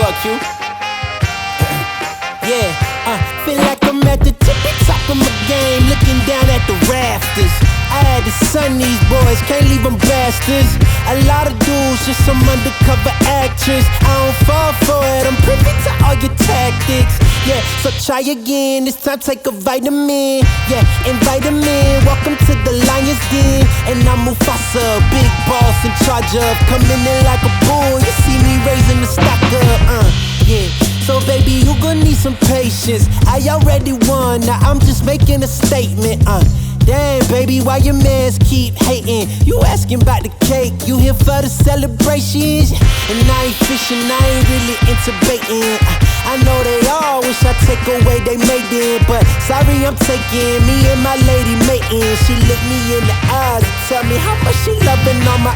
up, Q? Feel like I'm at the tippy top of my game, looking down at the rafters. I had to son these boys, can't leave them bastards. A lot of dudes, just some undercover actress. I don't fall for it, I'm privy to all your tactics. Yeah, so try again, this time take a vitamin. Yeah, invite them in, welcome to the lion's den. And I'm Mufasa, big boss in charge of. Coming in like a bull, you see me raising the stock up. Yeah, so baby, you gon' need some patience. I already won, now I'm just making a statement. Damn, baby, why your mans keep hating? You asking about the cake, you here for the celebrations? And I ain't fishing, I ain't really into baiting. I know they all wish I take away they maiden, but sorry I'm taking me and my lady mating. She look me in the eyes and tell me how much she loving on my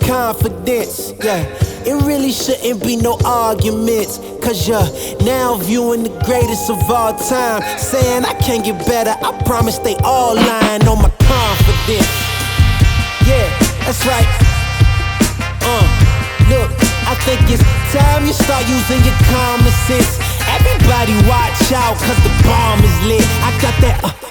confidence, yeah. It really shouldn't be no arguments, cause you're now viewing the greatest of all time, saying I can't get better, I promise they all lying on my confidence. Yeah, that's right. Look, I think it's time you start using your common sense. Everybody watch out, cause the bomb is lit. I got that